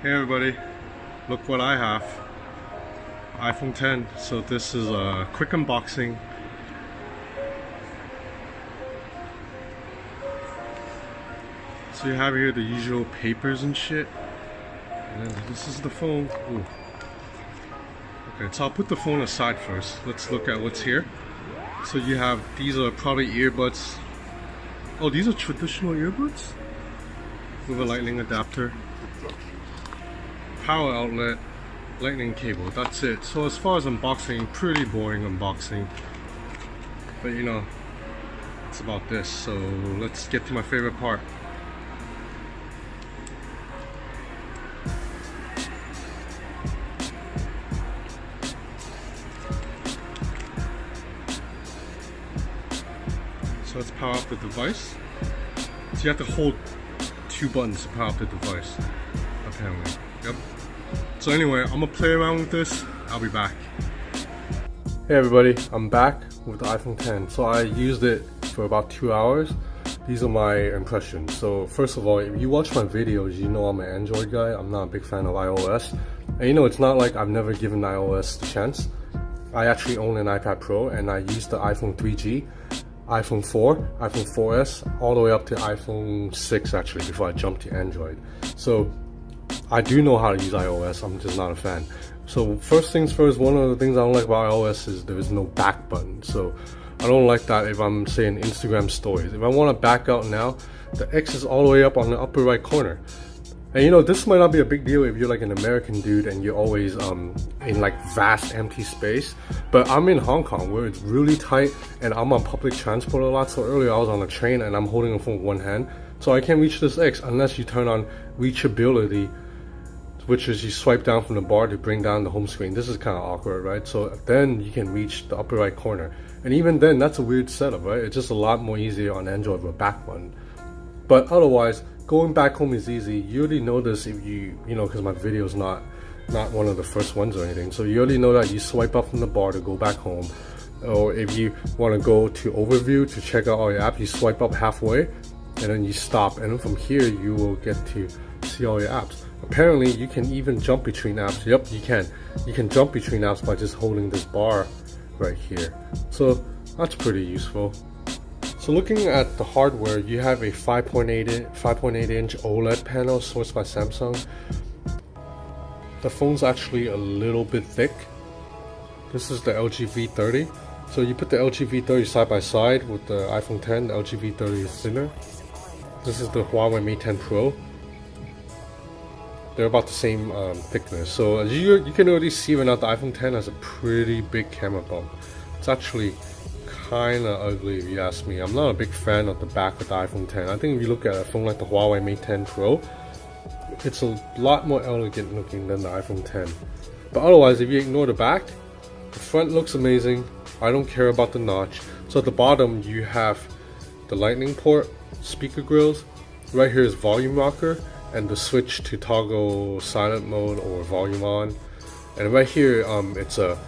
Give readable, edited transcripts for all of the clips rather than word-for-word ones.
Hey everybody, look what I have. iPhone 10. So this is a quick unboxing. So you have here the usual papers and shit. And then this is the phone. Ooh. Okay, so I'll put the phone aside first. Let's look at what's here. So you have, these are probably earbuds. Oh, these are traditional earbuds? With a lightning adapter. Power outlet, lightning cable, that's it. So as far as unboxing, pretty boring unboxing, but you know, it's about this. So let's get to my favorite part. So let's power up the device. So you have to hold two buttons to power up the device, apparently. Yep. So anyway, I'm gonna play around with this. I'll be back. Hey everybody, I'm back with the iPhone 10. So I used it for about 2 hours. These are my impressions. So first of all, if you watch my videos, you know I'm an Android guy. I'm not a big fan of iOS. And you know, it's not like I've never given iOS the chance. I actually own an iPad Pro and I used the iPhone 3G, iPhone 4, iPhone 4S, all the way up to iPhone 6 actually before I jumped to Android. So I do know how to use iOS, I'm just not a fan. So first things first, one of the things I don't like about iOS is there is no back button. So I don't like that if I'm saying Instagram stories. If I want to back out now, the X is all the way up on the upper right corner. And you know, this might not be a big deal if you're like an American dude and you're always in like vast empty space. But I'm in Hong Kong where it's really tight and I'm on public transport a lot. So earlier I was on a train and I'm holding the phone with one hand. So I can't reach this X unless you turn on reachability, which is you swipe down from the bar to bring down the home screen. This is kind of awkward, right? So then you can reach the upper right corner. And even then, that's a weird setup, right? It's just a lot more easier on Android with a back button. But otherwise, going back home is easy. You already know this if you know, because my video is not one of the first ones or anything. So you already know that you swipe up from the bar to go back home. Or if you want to go to overview to check out all your apps, you swipe up halfway and then you stop. And then from here, you will get to see all your apps. Apparently, you can even jump between apps. Yep, you can. You can jump between apps by just holding this bar right here. So that's pretty useful. So looking at the hardware, you have a 5.8 inch OLED panel sourced by Samsung. The phone's actually a little bit thick. This is the LG V30. So you put the LG V30 side by side with the iPhone 10. The LG V30 is thinner. This is the Huawei Mate 10 Pro. They're about the same thickness. So as you can already see right now, the iPhone 10 has a pretty big camera bump. It's actually kind of ugly if you ask me. I'm not a big fan of the back of the iPhone 10. I think if you look at a phone like the Huawei Mate 10 Pro, it's a lot more elegant looking than the iPhone 10. But otherwise, if you ignore the back, the front looks amazing. I don't care about the notch. So at the bottom, you have the lightning port, speaker grills. Right here is volume rocker, and the switch to toggle silent mode or volume on. And right here, it's a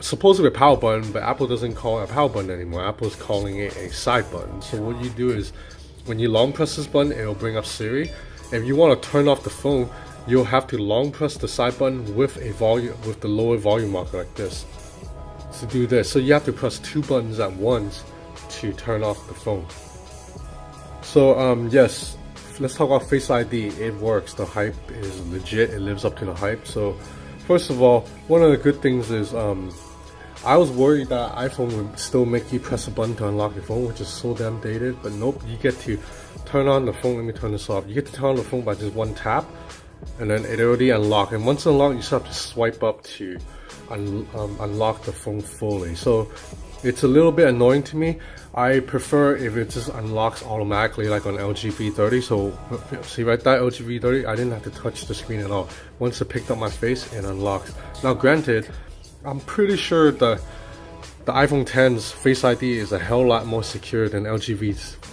supposedly a power button, but Apple doesn't call it a power button anymore. Apple's calling it a side button. So what you do is, when you long press this button, it'll bring up Siri. If you want to turn off the phone, you'll have to long press the side button with the lower volume rocker like this to do this. So you have to press two buttons at once to turn off the phone. So yes. Let's talk about Face ID. It works. The hype is legit. It lives up to the hype. So first of all, one of the good things is I was worried that iPhone would still make you press a button to unlock your phone, which is so damn dated. But nope, you get to turn on the phone. Let me turn this off. You get to turn on the phone by just one tap, and then it already unlocks. And once unlocked, you still have to swipe up to unlock the phone fully. So it's a little bit annoying to me. I prefer if it just unlocks automatically like on LG V30. So see right there, LG V30, I didn't have to touch the screen at all. Once it picked up my face, it unlocks. Now granted, I'm pretty sure the iPhone 10's Face ID is a hell lot more secure than LG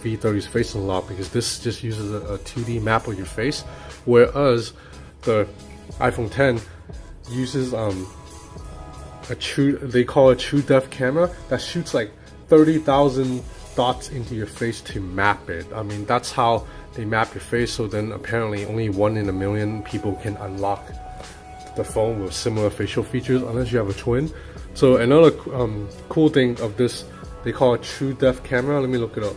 V30's Face Unlock, because this just uses a 2D map of your face, whereas the iPhone 10 uses they call it true depth camera that shoots like 30,000 dots into your face to map it. I mean, that's how they map your face, so then apparently only 1 in a million people can unlock the phone with similar facial features unless you have a twin. So another cool thing of this, they call it true depth camera. Let me look it up.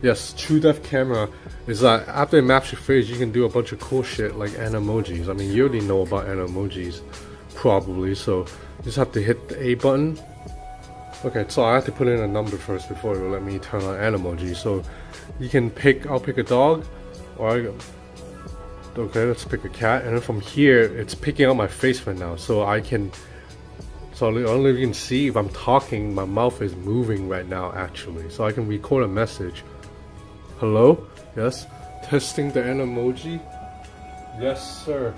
Yes, true depth camera is that after it maps your face, you can do a bunch of cool shit like animojis. I mean, you already know about animojis probably, so you just have to hit the A button. Okay, so I have to put in a number first before it will let me turn on Animoji. So you can pick, I'll pick a dog, or okay, let's pick a cat, and then from here, it's picking out my face right now. So I can, so only you can see if I'm talking, my mouth is moving right now actually. So I can record a message. Hello? Yes? Testing the Animoji? Yes, sir.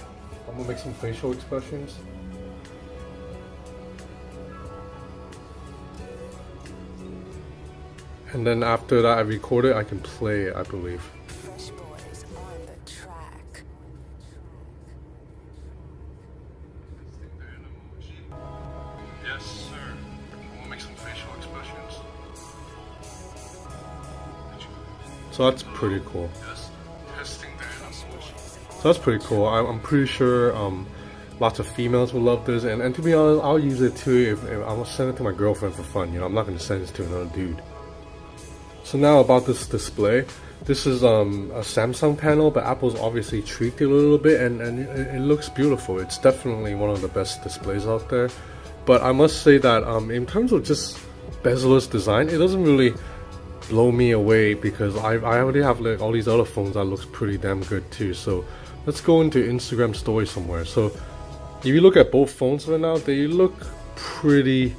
I'm gonna make some facial expressions. And then after that I record it, I can play it, I believe. Fresh boys on the track. Yes, sir. We'll make some facial expressions. So that's pretty cool. So that's pretty cool. I'm pretty sure lots of females will love this, and to be honest, I'll use it too if I'll send it to my girlfriend for fun. You know, I'm not gonna send this to another dude. So now about this display. This is a Samsung panel, but Apple's obviously tweaked it a little bit, and it looks beautiful. It's definitely one of the best displays out there. But I must say that in terms of just bezel-less design, it doesn't really blow me away, because I already have like all these other phones that looks pretty damn good too. So let's go into Instagram story somewhere. So if you look at both phones right now, they look pretty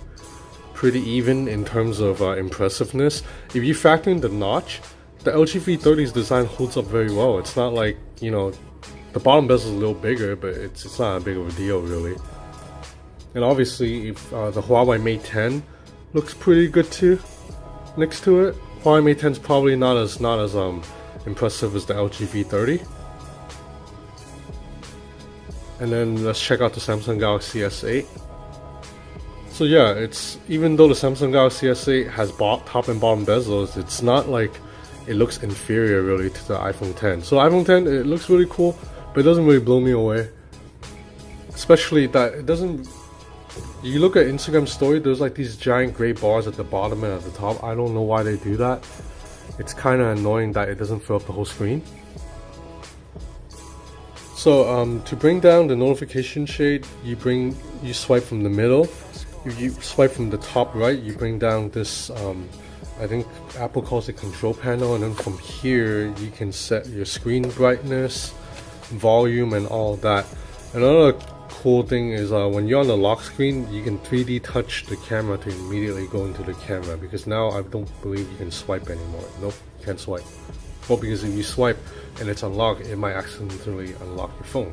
even in terms of impressiveness. If you factor in the notch, the LG V30's design holds up very well. It's not like, you know, the bottom bezel is a little bigger, but it's not a big of a deal really. And obviously, if the Huawei Mate 10 looks pretty good too next to it. Huawei Mate 10's probably not as impressive as the LG V30. And then let's check out the Samsung Galaxy S8. So yeah, it's, even though the Samsung Galaxy S8 has top and bottom bezels, it's not like it looks inferior really to the iPhone 10. So iPhone 10, it looks really cool, but it doesn't really blow me away. Especially that it doesn't, you look at Instagram story, there's like these giant gray bars at the bottom and at the top. I don't know why they do that. It's kind of annoying that it doesn't fill up the whole screen. So to bring down the notification shade, you swipe from the middle. If you swipe from the top right, you bring down this, I think Apple calls it control panel, and then from here you can set your screen brightness, volume, and all that. Another cool thing is when you're on the lock screen, you can 3D touch the camera to immediately go into the camera, because now I don't believe you can swipe anymore. Nope, you can't swipe. Well, because if you swipe and it's unlocked, it might accidentally unlock your phone.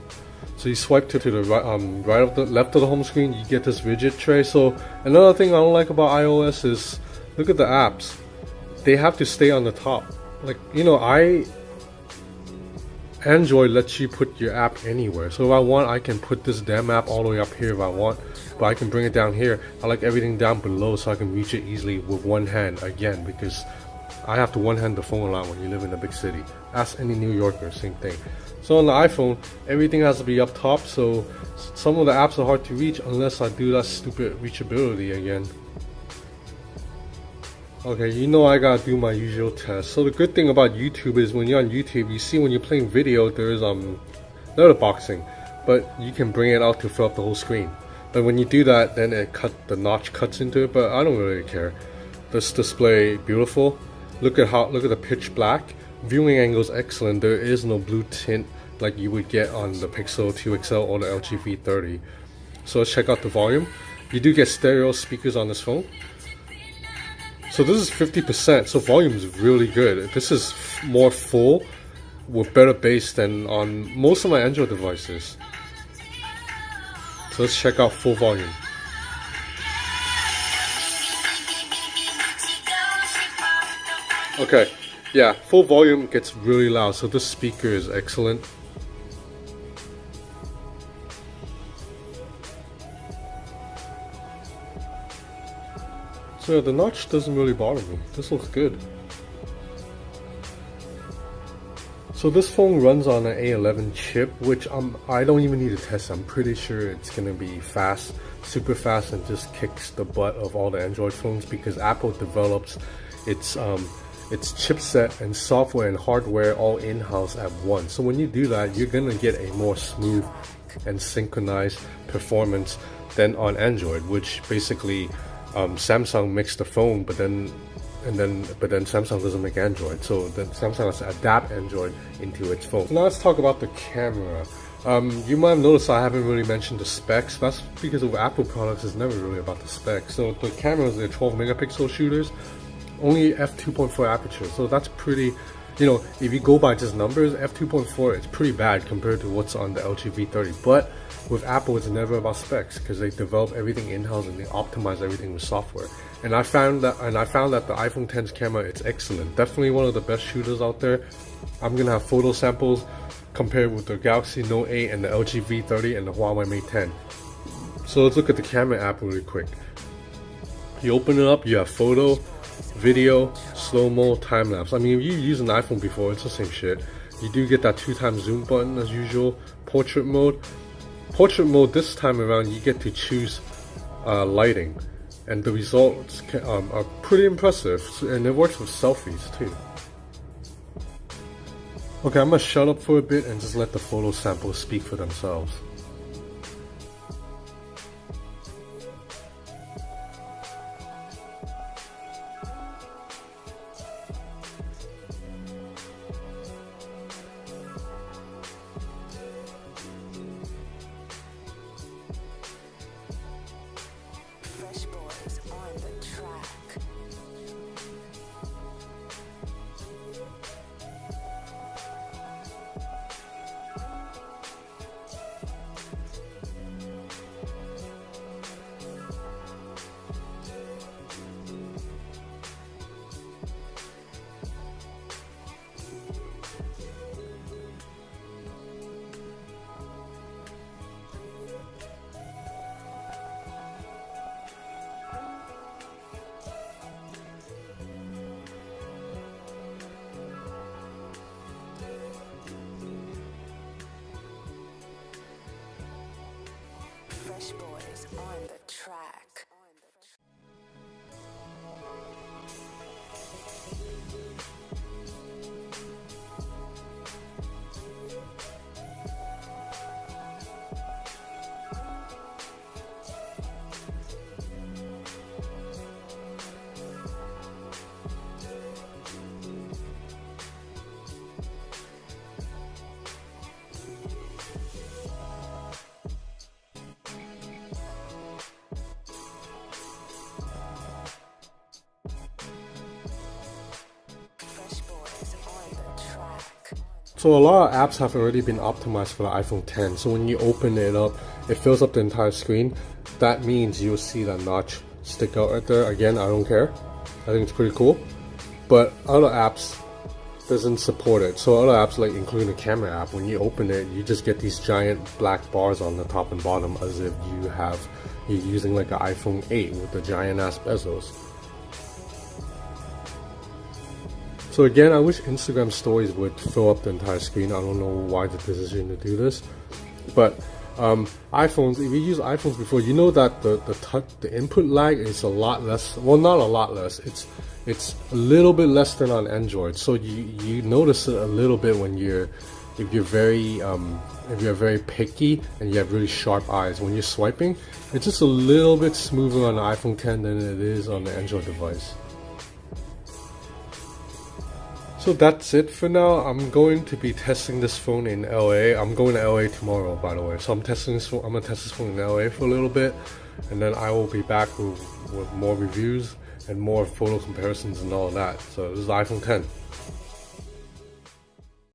So you swipe to the right, left of the home screen, you get this widget tray. So another thing I don't like about iOS is, look at the apps. They have to stay on the top. Like, you know, Android lets you put your app anywhere. So if I want, I can put this damn app all the way up here if I want, but I can bring it down here. I like everything down below so I can reach it easily with one hand, again, because I have to one-hand the phone a lot when you live in a big city. Ask any New Yorker, same thing. So on the iPhone, everything has to be up top, so some of the apps are hard to reach unless I do that stupid reachability again. Okay, you know I gotta do my usual test. So the good thing about YouTube is when you're on YouTube, you see when you're playing video, there's letterboxing, but you can bring it out to fill up the whole screen. But when you do that, then the notch cuts into it, but I don't really care. This display, beautiful. Look at the pitch black. Viewing angle is excellent. There is no blue tint like you would get on the Pixel 2 XL or the LG V30. So let's check out the volume. You do get stereo speakers on this phone. So this is 50%, so volume is really good. This is more full with better bass than on most of my Android devices. So let's check out full volume. Okay, yeah, full volume gets really loud, so this speaker is excellent. So yeah, the notch doesn't really bother me. This looks good. So this phone runs on an A11 chip, which I don't even need to test. I'm pretty sure it's gonna be fast, super fast, and just kicks the butt of all the Android phones because Apple develops its chipset and software and hardware all in-house at once. So when you do that, you're gonna get a more smooth and synchronized performance than on Android, which basically Samsung makes the phone, but then Samsung doesn't make Android, so then Samsung has to adapt Android into its phone. So now let's talk about the camera. You might have noticed I haven't really mentioned the specs. That's because of Apple products, it's never really about the specs. So the cameras, they're 12 megapixel shooters, only f2.4 aperture, so that's pretty, you know, if you go by just numbers, f2.4 it's pretty bad compared to what's on the LG V30. But with Apple, it's never about specs because they develop everything in-house and they optimize everything with software. And I found that the iPhone X's camera, it's excellent. Definitely one of the best shooters out there. I'm gonna have photo samples compared with the Galaxy Note 8 and the LG V30 and the Huawei Mate 10. So let's look at the camera app really quick. You open it up, you have photo, video, slow-mo, time-lapse. I mean, if you use an iPhone before, it's the same shit. You do get that 2x zoom button as usual. Portrait mode. Portrait mode, this time around, you get to choose lighting. And the results are pretty impressive, and it works with selfies too. Okay, I'm gonna shut up for a bit and just let the photo samples speak for themselves. Fresh boys on the track. Fresh boys on the track. So a lot of apps have already been optimized for the iPhone X. So when you open it up, it fills up the entire screen. That means you'll see that notch stick out right there. Again, I don't care. I think it's pretty cool. But other apps doesn't support it. So other apps, like including the camera app, when you open it, you just get these giant black bars on the top and bottom as if you're using like an iPhone 8 with the giant ass bezels. So again, I wish Instagram stories would fill up the entire screen. I don't know why the decision to do this, but iPhones, if you use iPhones before, you know that the input lag is a lot less. Well, not a lot less. It's a little bit less than on Android. So you notice it a little bit when if you're very picky and you have really sharp eyes. When you're swiping, it's just a little bit smoother on the iPhone X than it is on the Android device. So that's it for now. I'm going to be testing this phone in LA. I'm going to LA tomorrow, by the way. So I'm gonna test this phone in LA for a little bit, and then I will be back with more reviews and more photo comparisons and all of that. So this is the iPhone X.